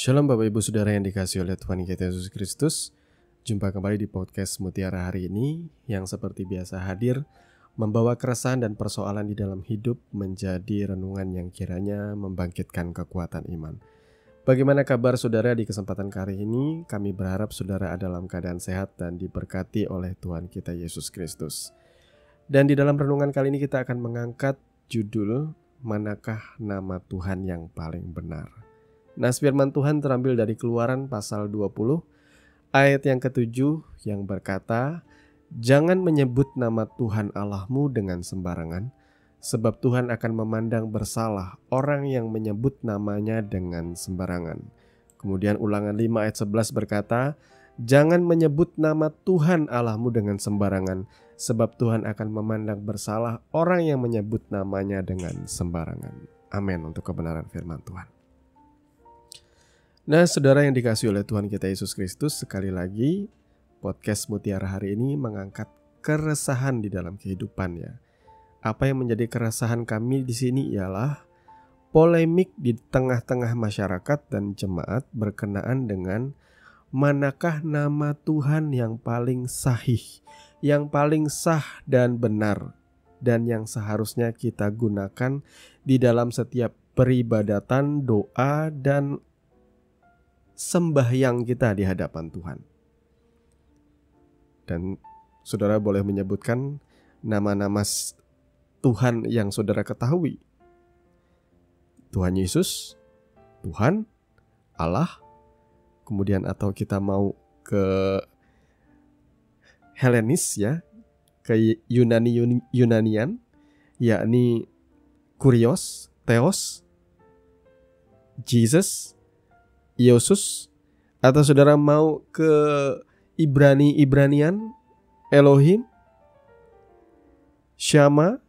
Shalom Bapak Ibu Saudara yang dikasihi oleh Tuhan kita Yesus Kristus. Jumpa kembali di podcast Mutiara hari ini yang seperti biasa hadir membawa keresahan dan persoalan di dalam hidup menjadi renungan yang kiranya membangkitkan kekuatan iman. Bagaimana kabar saudara di kesempatan kali ini? Kami berharap saudara dalam keadaan sehat dan diberkati oleh Tuhan kita Yesus Kristus. Dan di dalam renungan kali ini kita akan mengangkat judul Manakah Nama Tuhan yang Paling Benar? Nah, firman Tuhan terambil dari Keluaran pasal 20 ayat yang ke-7 yang berkata, "Jangan menyebut nama Tuhan Allahmu dengan sembarangan, sebab Tuhan akan memandang bersalah orang yang menyebut namanya dengan sembarangan." Kemudian Ulangan 5 ayat 11 berkata, "Jangan menyebut nama Tuhan Allahmu dengan sembarangan, sebab Tuhan akan memandang bersalah orang yang menyebut namanya dengan sembarangan." Amin untuk kebenaran firman Tuhan. Nah, saudara yang dikasihi oleh Tuhan kita Yesus Kristus, sekali lagi podcast Mutiara hari ini mengangkat keresahan di dalam kehidupan ya. Apa yang menjadi keresahan kami di sini ialah polemik di tengah-tengah masyarakat dan jemaat berkenaan dengan manakah nama Tuhan yang paling sahih, yang paling sah dan benar, dan yang seharusnya kita gunakan di dalam setiap peribadatan, doa, dan sembahyang kita di hadapan Tuhan. Dan saudara boleh menyebutkan nama-nama Tuhan yang saudara ketahui. Tuhan Yesus, Tuhan, Allah, kemudian atau kita mau ke Helenis ya, ke Yunanian, yakni Kurios, Theos, Jesus, Yesus, atau saudara mau ke Ibranian, Elohim, Syama,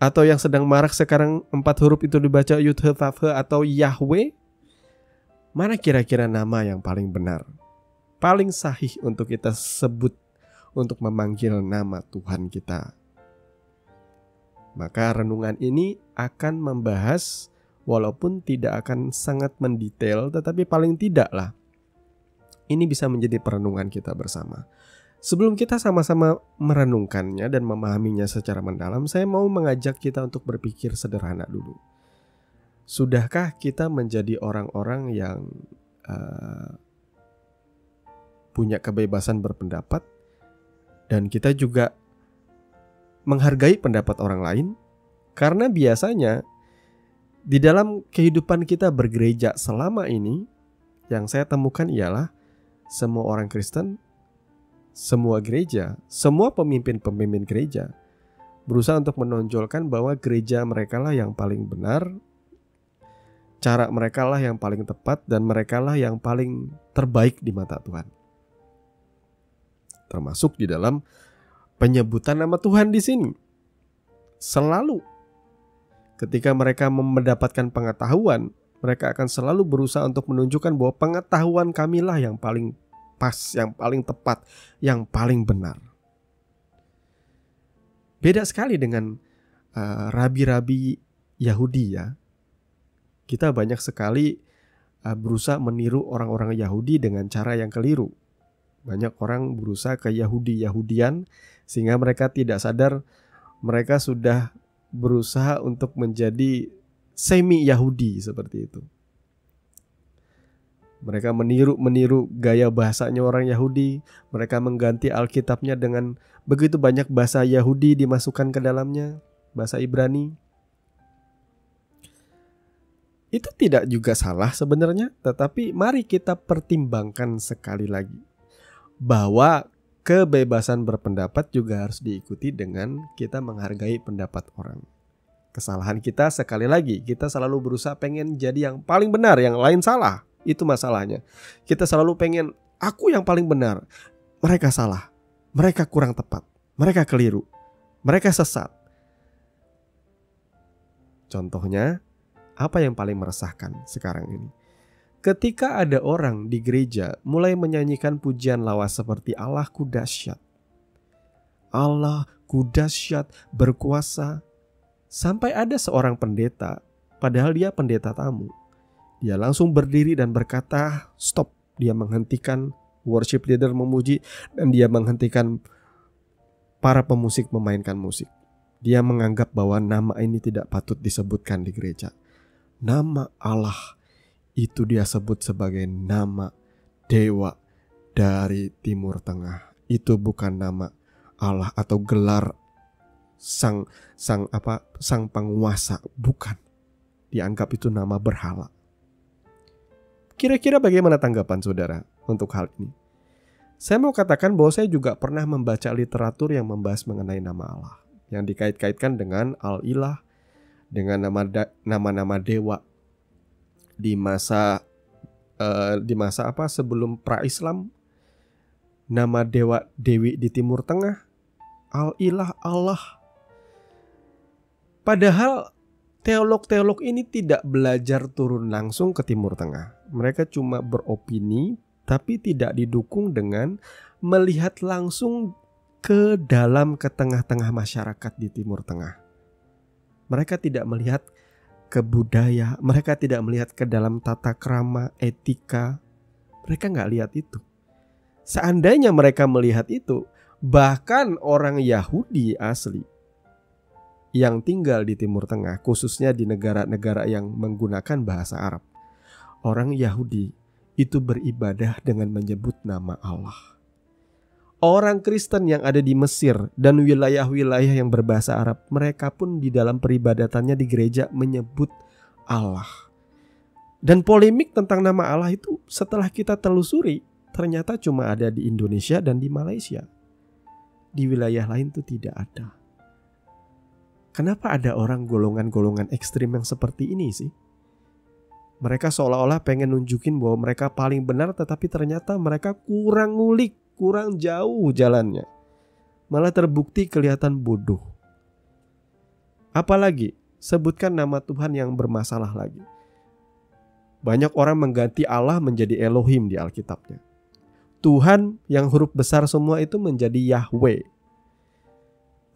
atau yang sedang marak sekarang 4 huruf itu dibaca Yud-He-Vav-He atau Yahweh. Mana kira-kira nama yang paling benar, paling sahih untuk kita sebut untuk memanggil nama Tuhan kita? Maka renungan ini akan membahas, walaupun tidak akan sangat mendetail, tetapi paling tidaklah ini bisa menjadi perenungan kita bersama. Sebelum kita sama-sama merenungkannya dan memahaminya secara mendalam, saya mau mengajak kita untuk berpikir sederhana dulu. Sudahkah kita menjadi orang-orang yang punya kebebasan berpendapat, dan kita juga menghargai pendapat orang lain? Karena biasanya di dalam kehidupan kita bergereja selama ini, yang saya temukan ialah semua orang Kristen, semua gereja, semua pemimpin-pemimpin gereja berusaha untuk menonjolkan bahwa gereja mereka lah yang paling benar, cara mereka lah yang paling tepat, dan mereka lah yang paling terbaik di mata Tuhan. Termasuk di dalam penyebutan nama Tuhan di sini. Selalu ketika mereka mendapatkan pengetahuan, mereka akan selalu berusaha untuk menunjukkan bahwa pengetahuan kamilah yang paling pas, yang paling tepat, yang paling benar. Beda sekali dengan rabi-rabi Yahudi ya. Kita banyak sekali berusaha meniru orang-orang Yahudi dengan cara yang keliru. Banyak orang berusaha ke Yahudi-Yahudian sehingga mereka tidak sadar mereka sudah berusaha untuk menjadi semi-Yahudi seperti itu. Mereka meniru gaya bahasanya orang Yahudi. Mereka mengganti Alkitabnya dengan begitu banyak bahasa Yahudi dimasukkan ke dalamnya, bahasa Ibrani. Itu tidak juga salah sebenarnya, tetapi mari kita pertimbangkan sekali lagi bahwa kebebasan berpendapat juga harus diikuti dengan kita menghargai pendapat orang. Kesalahan kita sekali lagi, kita selalu berusaha pengen jadi yang paling benar, yang lain salah. Itu masalahnya. Kita selalu pengen aku yang paling benar, mereka salah, mereka kurang tepat, mereka keliru, mereka sesat. Contohnya, apa yang paling meresahkan sekarang ini? Ketika ada orang di gereja mulai menyanyikan pujian lawas seperti Allahku dahsyat, Allahku dahsyat berkuasa, sampai ada seorang pendeta, padahal dia pendeta tamu, Dia langsung berdiri dan berkata, stop. Dia menghentikan worship leader memuji dan dia menghentikan para pemusik memainkan musik. Dia menganggap bahwa nama ini tidak patut disebutkan di gereja. Nama Allah itu dia sebut sebagai nama dewa dari Timur Tengah. Itu bukan nama Allah atau gelar sang penguasa, bukan. Dianggap itu nama berhala. Kira-kira bagaimana tanggapan saudara untuk hal ini? Saya mau katakan bahwa saya juga pernah membaca literatur yang membahas mengenai nama Allah, yang dikait-kaitkan dengan Al-Ilah, dengan nama-nama dewa di masa sebelum pra-Islam. Nama dewa dewi di Timur Tengah, Al-Ilah, Allah. Padahal teolog-teolog ini tidak belajar turun langsung ke Timur Tengah. Mereka cuma beropini, tapi tidak didukung dengan melihat langsung ke tengah-tengah masyarakat di Timur Tengah. Mereka tidak melihat ke budaya, mereka tidak melihat ke dalam tata krama, etika. Mereka nggak lihat itu. Seandainya mereka melihat itu, bahkan orang Yahudi asli yang tinggal di Timur Tengah, khususnya di negara-negara yang menggunakan bahasa Arab, orang Yahudi itu beribadah dengan menyebut nama Allah. Orang Kristen yang ada di Mesir dan wilayah-wilayah yang berbahasa Arab, mereka pun di dalam peribadatannya di gereja menyebut Allah. Dan polemik tentang nama Allah itu setelah kita telusuri, ternyata cuma ada di Indonesia dan di Malaysia. Di wilayah lain itu tidak ada. Kenapa ada orang golongan-golongan ekstrim yang seperti ini sih? Mereka seolah-olah pengen nunjukin bahwa mereka paling benar, tetapi ternyata mereka kurang ngulik, kurang jauh jalannya. Malah terbukti kelihatan bodoh. Apalagi sebutkan nama Tuhan yang bermasalah lagi. Banyak orang mengganti Allah menjadi Elohim di Alkitabnya. Tuhan yang huruf besar semua itu menjadi Yahweh.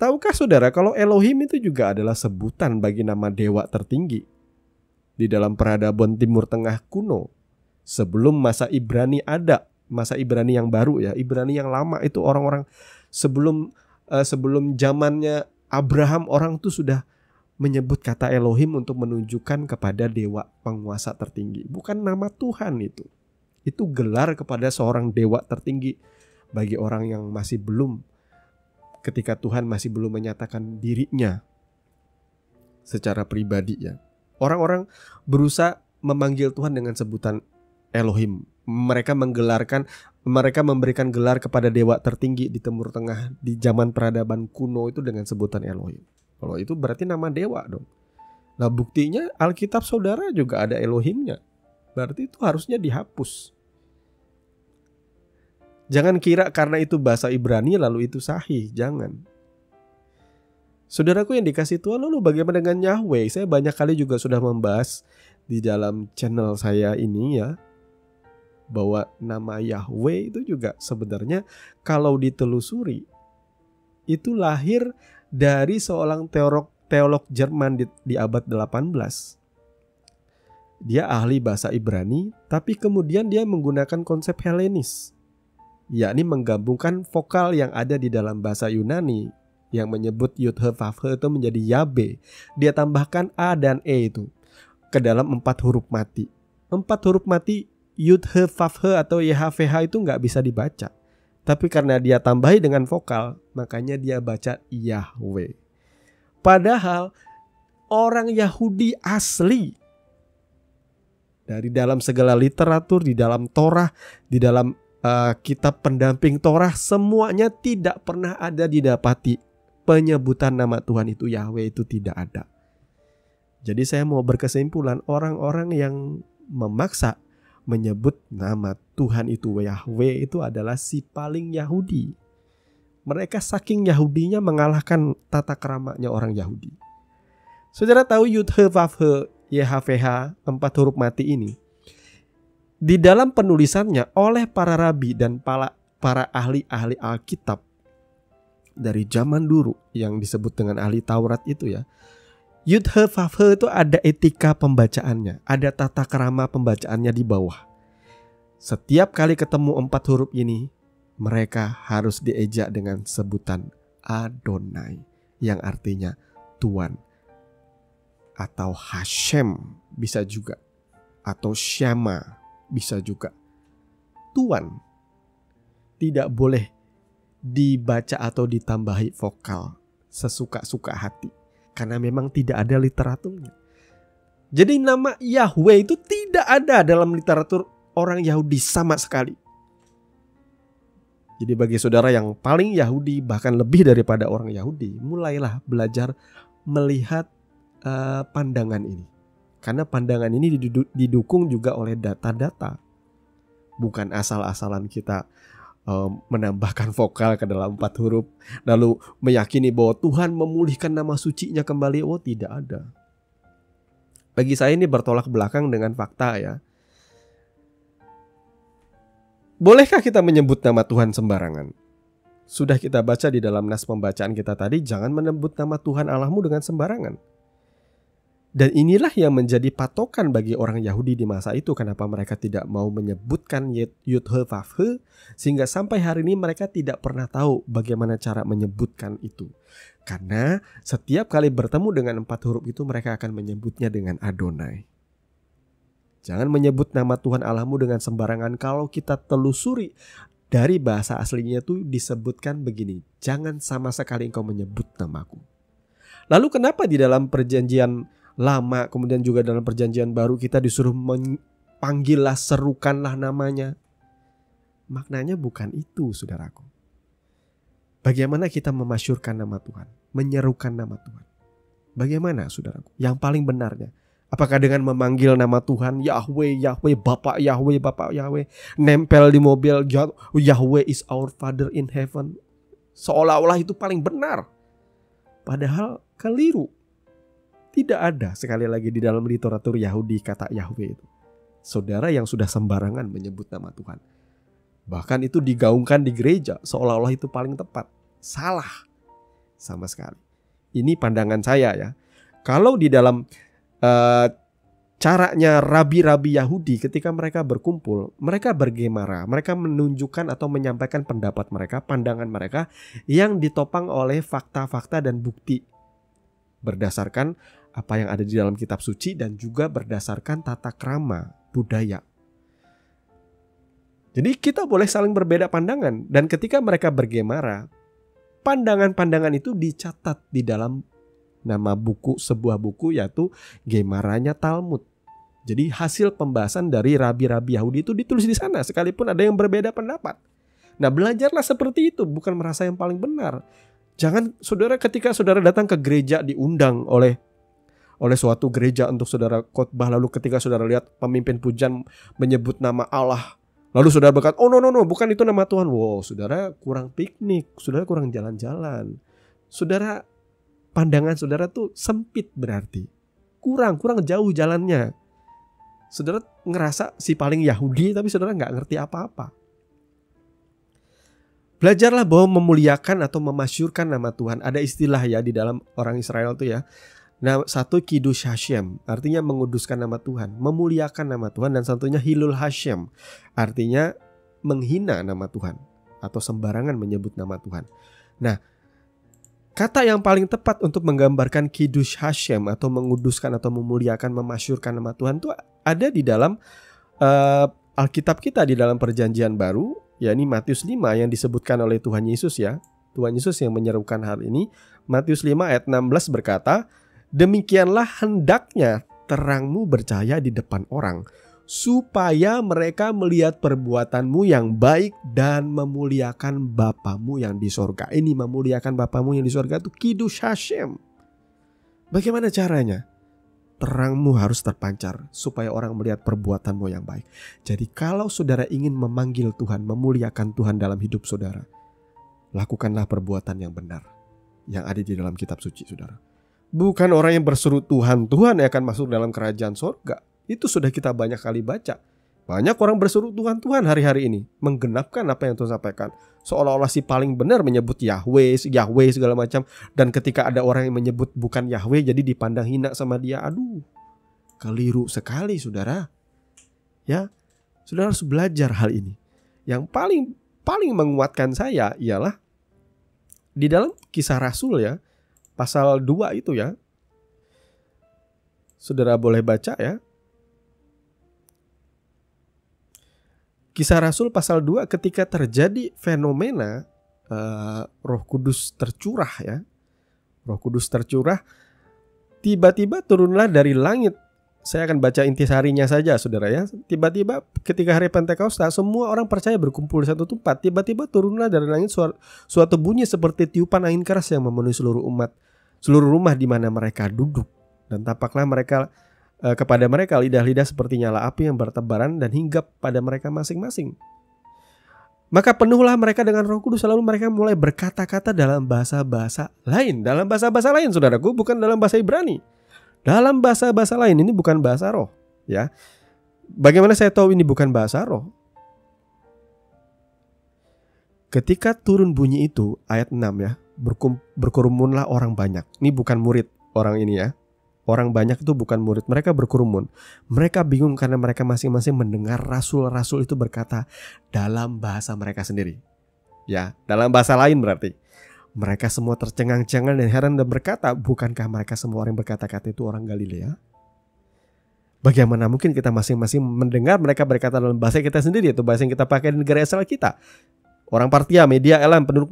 Tahukah saudara kalau Elohim itu juga adalah sebutan bagi nama dewa tertinggi di dalam peradaban Timur Tengah kuno? Sebelum masa Ibrani ada, masa Ibrani yang baru ya, Ibrani yang lama itu orang-orang sebelum zamannya Abraham, orang tuh sudah menyebut kata Elohim untuk menunjukkan kepada dewa penguasa tertinggi. Bukan nama Tuhan itu. Itu gelar kepada seorang dewa tertinggi bagi orang yang masih belum, ketika Tuhan masih belum menyatakan dirinya secara pribadi ya. Orang-orang berusaha memanggil Tuhan dengan sebutan Elohim. Mereka memberikan gelar kepada dewa tertinggi di Timur Tengah di zaman peradaban kuno itu dengan sebutan Elohim. Kalau itu berarti nama dewa dong. Nah buktinya Alkitab saudara juga ada Elohimnya. Berarti itu harusnya dihapus. Jangan kira karena itu bahasa Ibrani lalu itu sahih. Jangan. Saudaraku yang dikasih Tuhan, lalu bagaimana dengan Yahweh? Saya banyak kali juga sudah membahas di dalam channel saya ini ya, bahwa nama Yahweh itu juga sebenarnya kalau ditelusuri itu lahir dari seorang teolog Jerman di abad 18. Dia ahli bahasa Ibrani, tapi kemudian dia menggunakan konsep Helenis, yakni menggabungkan vokal yang ada di dalam bahasa Yunani yang menyebut Yud He Vav He itu menjadi Yabe. Dia tambahkan A dan E itu ke dalam 4 huruf mati. 4 huruf mati Yud He Vav He atau YHVH itu nggak bisa dibaca. Tapi karena dia tambahi dengan vokal, makanya dia baca Yahweh. Padahal orang Yahudi asli, dari dalam segala literatur, di dalam Torah, di dalam kitab pendamping Torah, semuanya tidak pernah ada didapati penyebutan nama Tuhan itu Yahweh itu tidak ada. Jadi saya mau berkesimpulan, orang-orang yang memaksa menyebut nama Tuhan itu Yahweh itu adalah si paling Yahudi. Mereka saking Yahudinya mengalahkan tata keramanya orang Yahudi. Saudara tahu Yud He Vav He YHVH 4 huruf mati ini, di dalam penulisannya oleh para rabi dan para ahli-ahli Alkitab dari zaman dulu yang disebut dengan ahli Taurat itu ya, Yud He Vav He itu ada etika pembacaannya, ada tata krama pembacaannya di bawah. Setiap kali ketemu 4 huruf ini, mereka harus diejak dengan sebutan Adonai, yang artinya Tuhan, atau Hashem bisa juga, atau Shama bisa juga, Tuhan. Tidak boleh dibaca atau ditambahi vokal sesuka-suka hati, karena memang tidak ada literaturnya. Jadi nama Yahweh itu tidak ada dalam literatur orang Yahudi sama sekali. Jadi bagi saudara yang paling Yahudi, bahkan lebih daripada orang Yahudi, mulailah belajar melihat pandangan ini. Karena pandangan ini didukung juga oleh data-data. Bukan asal-asalan kita menambahkan vokal ke dalam 4 huruf, lalu meyakini bahwa Tuhan memulihkan nama sucinya kembali. Oh, tidak ada. Bagi saya ini bertolak belakang dengan fakta ya. Bolehkah kita menyebut nama Tuhan sembarangan? Sudah kita baca di dalam nas pembacaan kita tadi, jangan menyebut nama Tuhan Allahmu dengan sembarangan. Dan inilah yang menjadi patokan bagi orang Yahudi di masa itu, kenapa mereka tidak mau menyebutkan Yud He Vav He, sehingga sampai hari ini mereka tidak pernah tahu bagaimana cara menyebutkan itu. Karena setiap kali bertemu dengan 4 huruf itu, mereka akan menyebutnya dengan Adonai. Jangan menyebut nama Tuhan Allahmu dengan sembarangan. Kalau kita telusuri dari bahasa aslinya itu disebutkan begini, jangan sama sekali engkau menyebut namaku. Lalu kenapa di dalam perjanjian lama, kemudian juga dalam perjanjian baru kita disuruh panggillah, serukanlah namanya? Maknanya bukan itu, saudaraku. Bagaimana kita memasyurkan nama Tuhan, menyerukan nama Tuhan? Bagaimana, saudaraku? Yang paling benarnya, apakah dengan memanggil nama Tuhan, Yahweh, Yahweh, Bapak Yahweh, Bapak Yahweh, nempel di mobil, Yahweh is our Father in heaven, seolah-olah itu paling benar? Padahal keliru. Tidak ada sekali lagi di dalam literatur Yahudi kata Yahweh itu. Saudara yang sudah sembarangan menyebut nama Tuhan, bahkan itu digaungkan di gereja seolah-olah itu paling tepat. Salah sama sekali. Ini pandangan saya ya. Kalau di dalam caranya rabi-rabi Yahudi ketika mereka berkumpul, mereka bergemara, mereka menunjukkan atau menyampaikan pendapat mereka, pandangan mereka yang ditopang oleh fakta-fakta dan bukti berdasarkan apa yang ada di dalam kitab suci dan juga berdasarkan tata krama budaya. Jadi kita boleh saling berbeda pandangan, dan ketika mereka bergemara, pandangan-pandangan itu dicatat di dalam nama buku, sebuah buku, yaitu Gemaranya Talmud. Jadi hasil pembahasan dari rabi-rabi Yahudi itu ditulis di sana, sekalipun ada yang berbeda pendapat. Nah, belajarlah seperti itu, bukan merasa yang paling benar. Jangan saudara ketika saudara datang ke gereja diundang oleh suatu gereja untuk saudara khotbah, lalu ketika saudara lihat pemimpin pujian menyebut nama Allah, lalu saudara berkata, oh no, bukan itu nama Tuhan. Wow, saudara kurang piknik, saudara kurang jalan-jalan. Saudara, pandangan saudara tuh sempit berarti. Kurang jauh jalannya. Saudara ngerasa si paling Yahudi, tapi saudara gak ngerti apa-apa. Belajarlah bahwa memuliakan atau memasyurkan nama Tuhan. Ada istilah ya di dalam orang Israel tuh ya. Nah, satu Kiddush Hashem, artinya menguduskan nama Tuhan, memuliakan nama Tuhan, dan satunya Hilul Hashem, artinya menghina nama Tuhan atau sembarangan menyebut nama Tuhan. Nah, kata yang paling tepat untuk menggambarkan Kiddush Hashem atau menguduskan atau memuliakan, memasyurkan nama Tuhan itu ada di dalam Alkitab kita di dalam Perjanjian Baru, yakni Matius 5 yang disebutkan oleh Tuhan Yesus ya. Tuhan Yesus yang menyerukan hal ini. Matius 5 ayat 16 berkata, demikianlah hendaknya terangmu bercahaya di depan orang, supaya mereka melihat perbuatanmu yang baik dan memuliakan Bapamu yang di sorga. Ini memuliakan Bapamu yang di sorga itu Kiddush Hashem. Bagaimana caranya? Terangmu harus terpancar supaya orang melihat perbuatanmu yang baik. Jadi kalau saudara ingin memanggil Tuhan, memuliakan Tuhan dalam hidup saudara, lakukanlah perbuatan yang benar yang ada di dalam kitab suci saudara. Bukan orang yang berseru Tuhan, Tuhan yang akan masuk dalam kerajaan sorga. Itu sudah kita banyak kali baca. Banyak orang berseru Tuhan, Tuhan hari-hari ini, menggenapkan apa yang Tuhan sampaikan. Seolah-olah si paling benar menyebut Yahweh segala macam. Dan ketika ada orang yang menyebut bukan Yahweh, jadi dipandang hina sama dia. Aduh, keliru sekali saudara. Ya, saudara harus belajar hal ini. Yang paling menguatkan saya ialah di dalam Kisah Rasul ya, pasal 2 itu ya. Saudara boleh baca ya. Kisah Rasul pasal 2 ketika terjadi fenomena Roh Kudus tercurah ya. Roh Kudus tercurah, tiba-tiba turunlah dari langit. Saya akan baca intisarinya saja saudara ya. Tiba-tiba ketika hari Pentakosta semua orang percaya berkumpul di satu tempat. Tiba-tiba turunlah dari langit suatu bunyi seperti tiupan angin keras yang memenuhi seluruh rumah di mana mereka duduk. Dan tampaklah kepada mereka lidah-lidah seperti nyala api yang bertebaran dan hinggap pada mereka masing-masing. Maka penuhlah mereka dengan Roh Kudus, lalu mereka mulai berkata-kata dalam bahasa-bahasa lain. Dalam bahasa-bahasa lain saudaraku, bukan dalam bahasa Ibrani. Dalam bahasa-bahasa lain, ini bukan bahasa roh ya. Bagaimana saya tahu ini bukan bahasa roh? Ketika turun bunyi itu, ayat 6 ya, berkerumunlah orang banyak. Ini bukan murid orang ini ya. Orang banyak itu bukan murid, mereka berkerumun. Mereka bingung karena mereka masing-masing mendengar rasul-rasul itu berkata dalam bahasa mereka sendiri. Ya, dalam bahasa lain berarti. Mereka semua tercengang-cengang dan heran dan berkata, bukankah mereka semua orang yang berkata-kata itu orang Galilea? Bagaimana mungkin kita masing-masing mendengar mereka berkata dalam bahasa kita sendiri, yaitu bahasa yang kita pakai di negara Israel kita. Orang Partia, Media, Elam, penduduk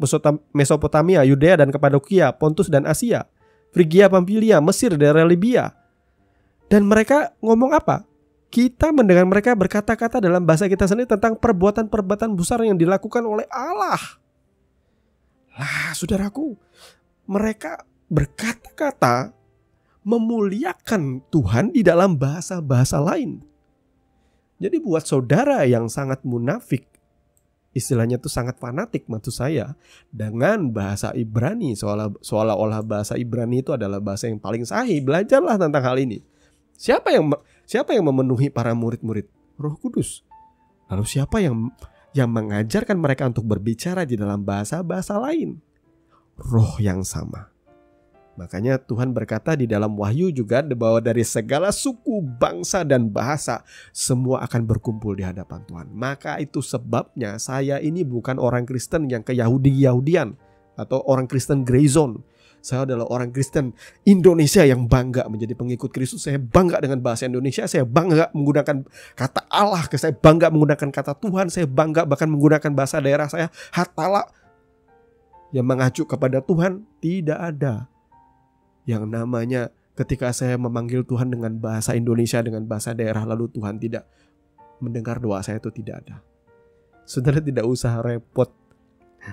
Mesopotamia, Yudea dan Kapadokia, Pontus dan Asia, Frigia, Pamfilia, Mesir, daerah Libya. Dan mereka ngomong apa? Kita mendengar mereka berkata-kata dalam bahasa kita sendiri tentang perbuatan-perbuatan besar yang dilakukan oleh Allah. Lah saudaraku, mereka berkata-kata memuliakan Tuhan di dalam bahasa-bahasa lain. Jadi buat saudara yang sangat munafik, istilahnya itu sangat fanatik maksud saya, dengan bahasa Ibrani, seolah-olah bahasa Ibrani itu adalah bahasa yang paling sahih, belajarlah tentang hal ini. Siapa yang memenuhi para murid-murid? Roh Kudus. Lalu siapa yang mengajarkan mereka untuk berbicara di dalam bahasa-bahasa lain? Roh yang sama. Makanya Tuhan berkata di dalam Wahyu juga bahwa dari segala suku, bangsa dan bahasa semua akan berkumpul di hadapan Tuhan. Maka itu sebabnya saya ini bukan orang Kristen yang ke Yahudi-Yahudian atau orang Kristen grey zone. Saya adalah orang Kristen Indonesia yang bangga menjadi pengikut Kristus. Saya bangga dengan bahasa Indonesia. Saya bangga menggunakan kata Allah. Saya bangga menggunakan kata Tuhan. Saya bangga bahkan menggunakan bahasa daerah saya, Hatala, yang mengacu kepada Tuhan. Tidak ada yang namanya ketika saya memanggil Tuhan dengan bahasa Indonesia, dengan bahasa daerah, lalu Tuhan tidak mendengar doa saya, itu tidak ada. Saudara tidak usah repot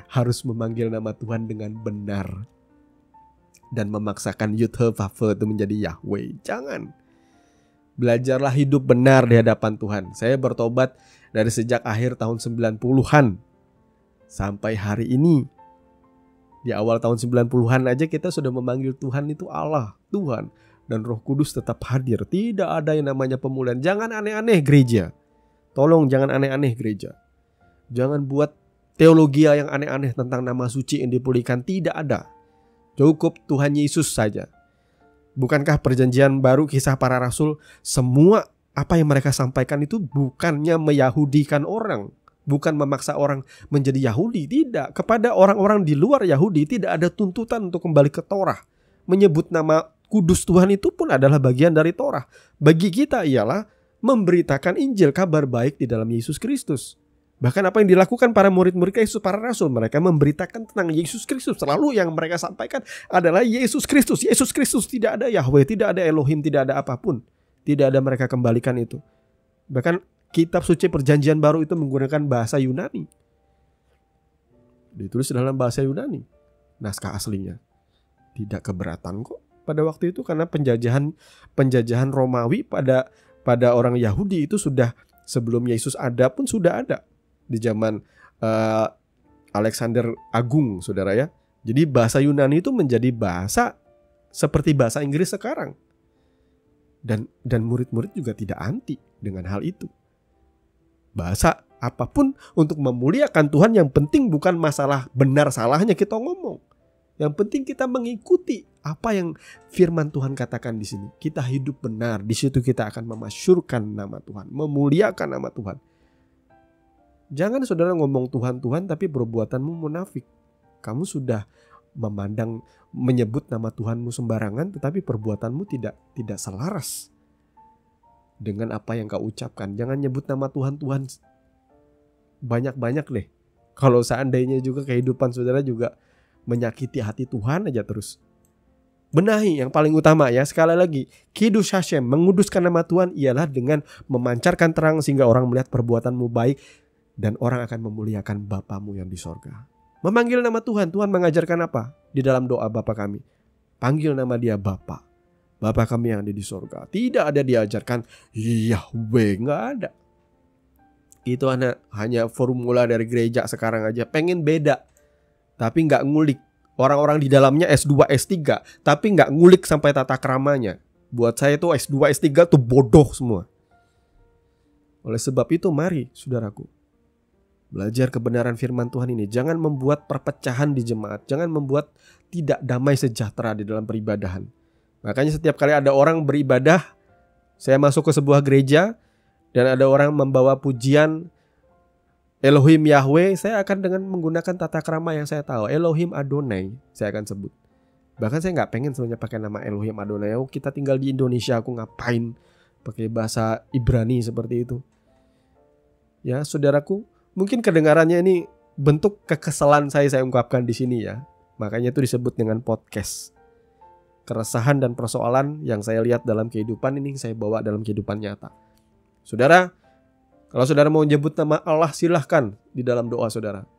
harus memanggil nama Tuhan dengan benar dan memaksakan Yud-He-Vav-He itu menjadi Yahweh. Jangan. Belajarlah hidup benar di hadapan Tuhan. Saya bertobat dari sejak akhir tahun 90-an sampai hari ini. Di awal tahun 90-an aja kita sudah memanggil Tuhan itu Allah, Tuhan. Dan Roh Kudus tetap hadir. Tidak ada yang namanya pemulihan. Jangan aneh-aneh gereja. Tolong jangan aneh-aneh gereja. Jangan buat teologi yang aneh-aneh tentang nama suci yang dipulihkan. Tidak ada. Cukup Tuhan Yesus saja. Bukankah perjanjian baru kisah para rasul, semua apa yang mereka sampaikan itu bukannya meyahudikan orang, bukan memaksa orang menjadi Yahudi. Tidak. Kepada orang-orang di luar Yahudi tidak ada tuntutan untuk kembali ke Torah. Menyebut nama kudus Tuhan itu pun adalah bagian dari Torah. Bagi kita ialah memberitakan Injil, kabar baik di dalam Yesus Kristus. Bahkan apa yang dilakukan para murid-murid Yesus, para rasul, mereka memberitakan tentang Yesus Kristus. Selalu yang mereka sampaikan adalah Yesus Kristus. Yesus Kristus, tidak ada Yahweh, tidak ada Elohim, tidak ada apapun. Tidak ada, mereka kembalikan itu. Bahkan kitab suci perjanjian baru itu menggunakan bahasa Yunani. Ditulis dalam bahasa Yunani. Naskah aslinya. Tidak keberatan kok pada waktu itu, karena penjajahan Romawi pada orang Yahudi itu sudah, sebelum Yesus ada pun sudah ada. Di zaman Alexander Agung, saudara ya. Jadi bahasa Yunani itu menjadi bahasa seperti bahasa Inggris sekarang. Dan murid-murid juga tidak anti dengan hal itu. Bahasa apapun untuk memuliakan Tuhan, yang penting bukan masalah benar salahnya kita ngomong. Yang penting kita mengikuti apa yang firman Tuhan katakan di sini. Kita hidup benar, di situ kita akan memasyurkan nama Tuhan, memuliakan nama Tuhan. Jangan saudara ngomong Tuhan tapi perbuatanmu munafik. Kamu sudah menyebut nama Tuhanmu sembarangan, tetapi perbuatanmu tidak selaras dengan apa yang kau ucapkan. Jangan nyebut nama Tuhan banyak-banyak deh. Kalau seandainya juga kehidupan saudara juga menyakiti hati Tuhan aja terus. Benahi yang paling utama ya. Sekali lagi, Kiddush Hashem, menguduskan nama Tuhan ialah dengan memancarkan terang sehingga orang melihat perbuatanmu baik dan orang akan memuliakan Bapamu yang di sorga. Memanggil nama Tuhan. Tuhan mengajarkan apa? Di dalam doa Bapa kami. Panggil nama dia Bapa. Bapa kami yang ada di sorga. Tidak ada diajarkan Yahweh. Nggak ada. Itu hanya formula dari gereja sekarang aja. Pengen beda. Tapi nggak ngulik. Orang-orang di dalamnya S2, S3. Tapi nggak ngulik sampai tata keramanya. Buat saya tuh S2, S3 tuh bodoh semua. Oleh sebab itu mari saudaraku, belajar kebenaran firman Tuhan ini. Jangan membuat perpecahan di jemaat. Jangan membuat tidak damai sejahtera di dalam peribadahan. Makanya setiap kali ada orang beribadah, saya masuk ke sebuah gereja dan ada orang membawa pujian Elohim Yahweh, saya akan dengan menggunakan tata krama yang saya tahu. Elohim Adonai saya akan sebut. Bahkan saya gak pengen sebenarnya pakai nama Elohim Adonai. Kita tinggal di Indonesia, aku ngapain pakai bahasa Ibrani seperti itu. Ya saudaraku, mungkin kedengarannya ini bentuk kekesalan saya ungkapkan di sini ya. Makanya itu disebut dengan podcast. Keresahan dan persoalan yang saya lihat dalam kehidupan ini saya bawa dalam kehidupan nyata. Saudara, kalau saudara mau nyebut nama Allah, silahkan di dalam doa saudara.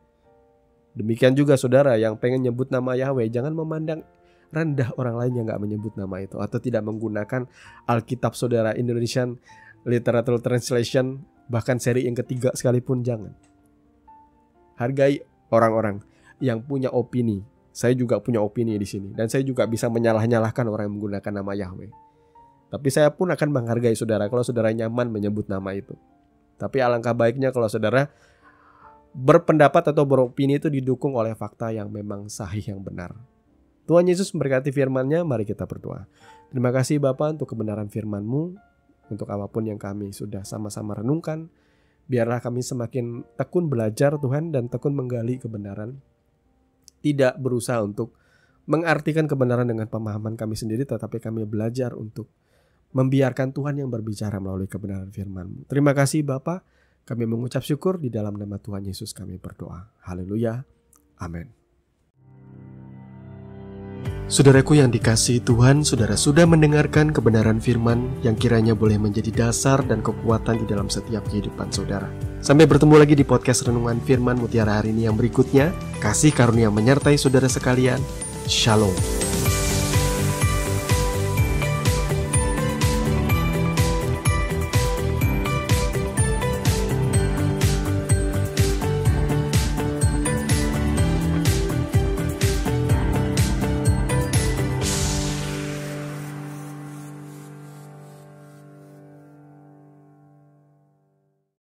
Demikian juga saudara yang pengen nyebut nama Yahweh, jangan memandang rendah orang lain yang gak menyebut nama itu, atau tidak menggunakan Alkitab saudara, Indonesian Literature Translation, bahkan seri yang ketiga sekalipun, jangan. Hargai orang-orang yang punya opini. Saya juga punya opini di sini, dan saya juga bisa menyalah-nyalahkan orang yang menggunakan nama Yahweh. Tapi saya pun akan menghargai saudara kalau saudara nyaman menyebut nama itu. Tapi alangkah baiknya kalau saudara berpendapat atau beropini itu didukung oleh fakta yang memang sahih, yang benar. Tuhan Yesus memberkati firman-Nya. Mari kita berdoa. Terima kasih Bapa untuk kebenaran firman-Mu, untuk apapun yang kami sudah sama-sama renungkan. Biarlah kami semakin tekun belajar Tuhan dan tekun menggali kebenaran. Tidak berusaha untuk mengartikan kebenaran dengan pemahaman kami sendiri, tetapi kami belajar untuk membiarkan Tuhan yang berbicara melalui kebenaran firman-Mu. Terima kasih Bapa. Kami mengucap syukur di dalam nama Tuhan Yesus kami berdoa. Haleluya. Amin. Saudaraku yang dikasihi Tuhan, saudara sudah mendengarkan kebenaran firman yang kiranya boleh menjadi dasar dan kekuatan di dalam setiap kehidupan saudara. Sampai bertemu lagi di podcast Renungan Firman Mutiara hari ini yang berikutnya. Kasih karunia menyertai saudara sekalian. Shalom.